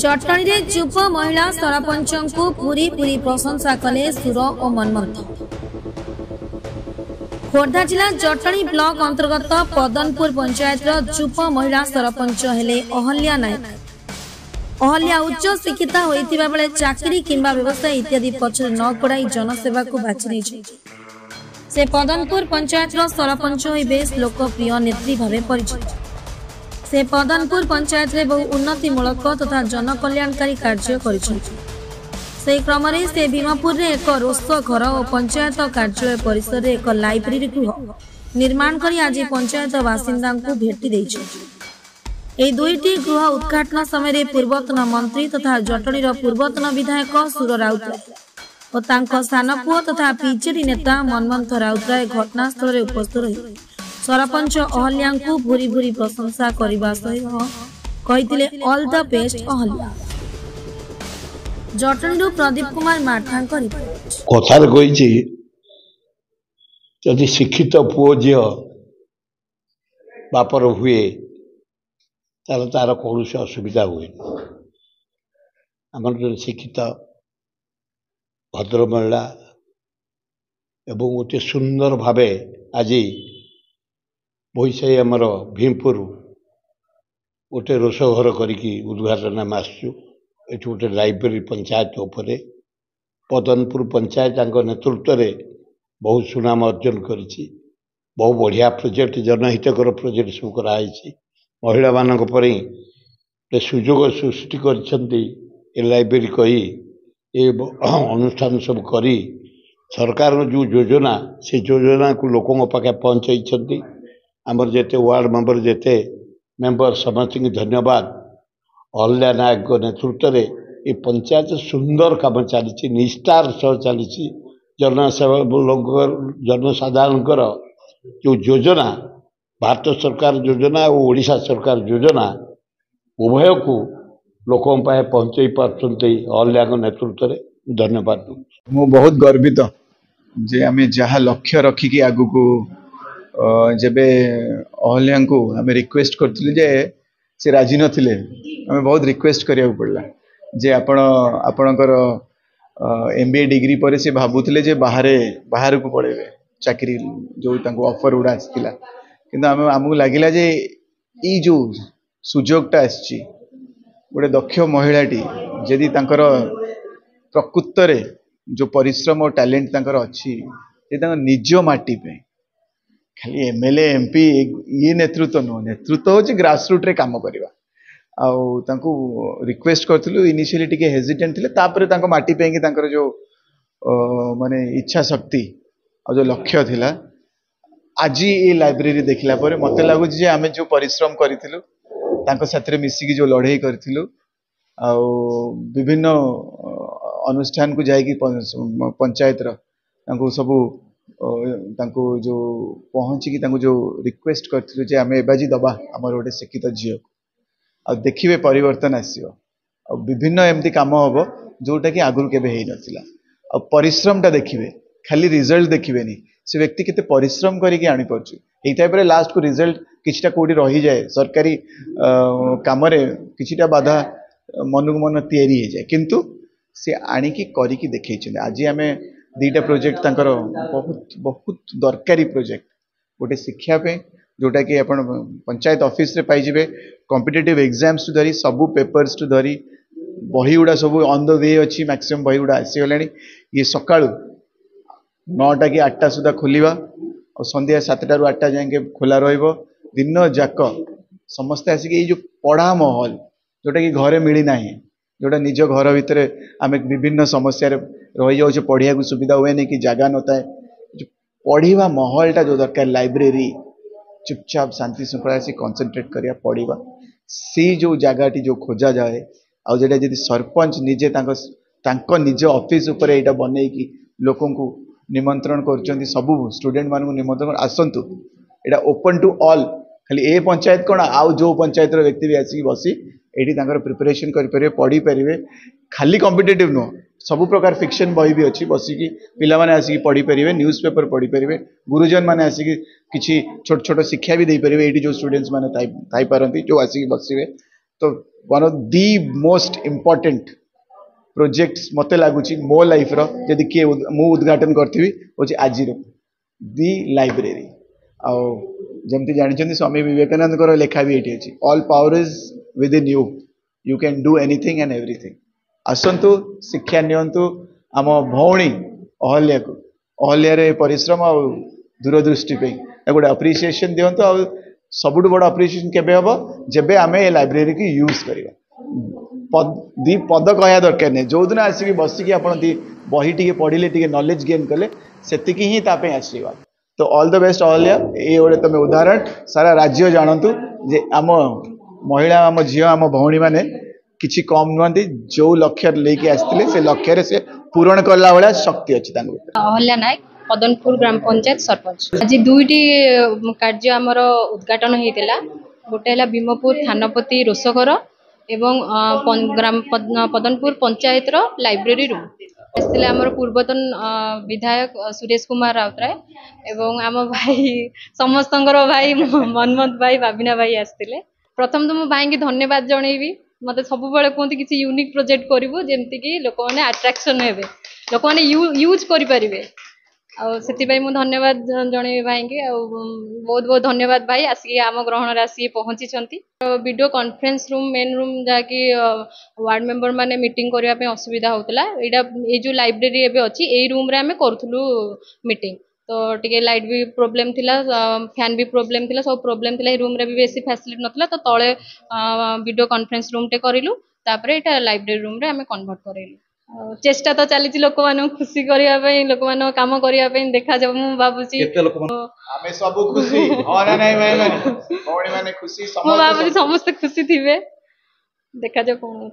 जटणी रे युव महिला सरपंच को पूरी पूरी प्रशंसा कले सुर और मनमंथ। खोर्धा जिला जटणी ब्लॉक अंतर्गत पदनपुर पंचायत युव महिला सरपंच हेले अहल्या नायक। अहल्या उच्च शिक्षिता होइतिबा बेले चाकरी किंबा व्यवसाय इत्यादि पछर न गोड़ाई जनसेवा को बाछि नेछि। से पदनपुर पंचायत सरपंच होई बेस लोकप्रिय नेत्री भावे परिचित। से पदनपुर पंचायत रे बहु उन्नतिमूलक तथा जनकल्याणकारी कार्य करिसेंति। से क्रम रे से भीमपुर रे एक रोष घर और पंचायत कार्यालय परिसर रे एक लाइब्रेरी गृह निर्माण करी आज पंचायत बासिंदा को भेटी देइछेंति। एई दुईटी गृह उद्घाटन समय पूर्वतन मंत्री तथा जटणीर पूर्वतन विधायक सुर राउतराय और तांको सान पुओ तथा पीजेडी नेता मनमंथ राउतराय घटनास्थल रे उपस्थित रही सरपंच अहल्या को भूरी भूरी प्रशंसा करने सहित कही all the best Ahalya. Jatni Pradeep Kumar माठा कथार कही जदि शिक्षित पुओ झी बापर हुए तार कौन असुविधा हुए आम शिक्षित भद्र महिला एवं गोटे सुंदर भावे आज बहीसाई आमर भीमपुर गोटे रोष घर करिकी उद्घाटन आम आसु ये गोटे लाइब्रेरी पंचायत उपरे पदनपुर पंचायत नेतृत्व में बहुत सुनाम अर्जन करिछि। बहुत बढ़िया प्रोजेक्ट जनहितकर प्रोजेक्ट सब कराई महिला मान सुजोग सृष्टि कर लाइब्रेरी कही ये अनुष्ठान सब करी सरकार जो योजना से योजना को लोकों पाखे पहुँचाई आमर जेते वार्ड मेंबर जेते मेंबर समस्त की धन्यवाद। अहल्या नायक नेतृत्व में ये पंचायत सुंदर काम चली निष्ठार सह चली जनसेवा जनसाधारण जो योजना भारत सरकार योजना और ओडिशा सरकार योजना उभय को लोकों पाए पहुँचाई पार्टी अहल्या नेतृत्व में धन्यवाद। मु बहुत गर्वित जे आम जहाँ लक्ष्य रखिकी आगु को जबे अहल्या को आम रिक्वेस्ट करथिलु जे से राजी नथिले आम बहुत रिक्वेस्ट करिया पड़ला जे आपणकर एमबीए डिग्री पर से भाबुथिले जे बाहर को पड़ेबे चाकरी जो तांको ऑफर उडा आस्तिला किंतु आमको लागिला जे ई जो सुजोगटा आछि गोटे दक्ष महिलाटी जदि तांकर प्रकृत रे जो परिश्रम और टैलेंट तांकर अछि जे तांकर निज माटी पे खाली एमएलए एमपी ये नेतृत्व नुह नेतृत्व हो ग्रासरूट रे काम करवा आउ रिक्वेस्ट करथिलु इनिशियली टिके हेजिटेंट थिले तापरे तांको माटी पे कि तांकर जो माने इच्छा शक्ति और जो लक्ष्य थिला आज ये लाइब्रेरी देखला पर मते लागु जे आमे जो परिश्रम करिथिलु तांको साथरे मिसिकी जो लड़ाई करिथिलु आ विभिन्न अनुष्ठान को जाइकी पंचायत रो सबू जो पहुँची जो रिक्वेस्ट करथिलु जे आमे एबाजी दबा हमर गोटे शिक्षित झील आ देखिबे परिवर्तन आसीबो आ विभिन्न एमती काम हबो जोटा कि आगुर केबे हेई नथिला आ परिश्रमटा देखिबे खाली रिजल्ट देखिबेनी से व्यक्ति केते परिश्रम करिके आनी परछु एई टाइप रे लास्ट को रिजल्ट किछटा कोडी रही जाए सरकारी काम रे किछटा बाधा मनक मन तैयारी हे जाए किंतु से आनिकी करिकी देखैछन। आज आमे दीटा प्रोजेक्ट तांकर बहुत बहुत दरकारी प्रोजेक्ट गोटे शिक्षा पे जोटा कि अपन पंचायत ऑफिस रे पाई जिवे कॉम्पिटिटिव एग्जाम्स टू धरी सबू पेपर्स टू धरी बही गुड़ा सब ऑन द वे अच्छी मैक्सिमम बही गुड़ा आसीगला ये सकाळु 9टा कि 8टा सुधा खोलिबा और संध्या 7टा रु 8टा जाके खोला रहिबो दिन जाक समस्त आसिक ये जो पढ़ा महल जोटा कि घरे मिली नाही जोटा निज घर भितर आम विभिन्न समस्या रही जाऊे पढ़िया को सुविधा हुए नहीं कि जगह न था जो पढ़ा महलटा जो दरकार लाइब्रेरी चुपचाप शांति श्रृंखला से कंसंट्रेट करिया पढ़ा सी जो जगहटी जो खोजा जाए आउ जेटा जदि सरपंच निजे निज ऑफिस उपर एटा बनै कि लोकों को निमंत्रण कर सबू स्टूडेंट मान निमंत्रण आसतु एटा ओपन टू ऑल खाली ए पंचायत कौन आउ जो पंचायत व्यक्ति भी आसिक बसी एटी प्रिपरेशन करें पढ़ी पारे खाली कॉम्पिटिटिव नुह सबु प्रकार फिक्शन बही भी अच्छी बसिकी पिला माने आसिक पढ़ी पारे न्यूज पेपर पढ़ी पारे गुरुजन माने आसिक किसी छोट छोट शिक्षा भी दे पारे ये जो स्टूडेंट्स माने थाई पारती जो आसिक बसवे तो one of the most important projects मते लगुच मो लाइफ रदि किए मु उद्घाटन करी हूँ आज दि लाइब्रेरी आमती जानते स्वामी विवेकानंद लेखा भी ये अच्छी all power is within you you can do anything and everything आसतु शिक्षा नियंतु आम भौणी अहल्या को अहल्या परिश्रम आ दूरदृष्टि गोटे अप्रिसिएसन दिंतु आ सबुठ बड़ अप्रिसिएसन केबे हम जेबे आम ए लाइब्रेरी की यूज करवा दी पद कहया दरकार नहीं जो दिन आसिक बसिकी आप बही टी पढ़ले टी नॉलेज गेन कले से ही आशीर्वाद तो ऑल द बेस्ट अहल्या ये गोटे तुम उदाहरण सारा राज्य जानतु जे आम महिला आम झी आम भौणी मैंने किसी कम नुहति जो लक्ष्य लेके आसते से लक्ष्य से पूरण करला भाया शक्ति अच्छी अहल्या नायक पदनपुर ग्राम पंचायत सरपंच आज दुईटी कार्य आमर उद्घाटन होता गोटे है भीमपुर थानपति रोषघर एवं ग्राम पदनपुर पंचायत लाइब्रेरी रूम आसते आमर पूर्वतन विधायक सुरेश कुमार राउतराय एवं आम भाई समस्त भाई मनमोहन भाई बाबिना भाई आसते प्रथम तो मो भाई की धन्यवाद जनइबी मत सब कहते किसी यूनिक प्रोजेक्ट करूँ जमती कि लोक मैंने अट्राक्शन हे लोक मैंने यूज करें से धन्यवाद जनइबी भाई की बहुत बहुत धन्यवाद भाई आसिक आम ग्रहण आसिक पहुँची video conference room main room जहाँकि वार्ड मेंबर माने मीटिंग करने असुविधा होता ये जो लाइब्रेरी एवं अच्छी यही रूम रे आम करूँ मीटिंग तो टिके लाइट भी प्रोब्लेम थिला फैन भी प्रोब्लेम थिला सब प्रोब्लेम थिला रूम रे भी बेसी फैसिलिटी नथिला तो तले वीडियो कॉन्फ्रेंस रूम टे करिलु तापरे एटा लाइब्रेरी रूम रे हमें कन्वर्ट करेलु चेष्टा तो चली लोक मान खुशी करिया पई लोक मान काम करिया पई देखा जब मु बाबूजी हमें सब खुशी हो ना नहीं भाई माने भौणी माने खुशी समस्त खुशी थिबे देखा जो कोन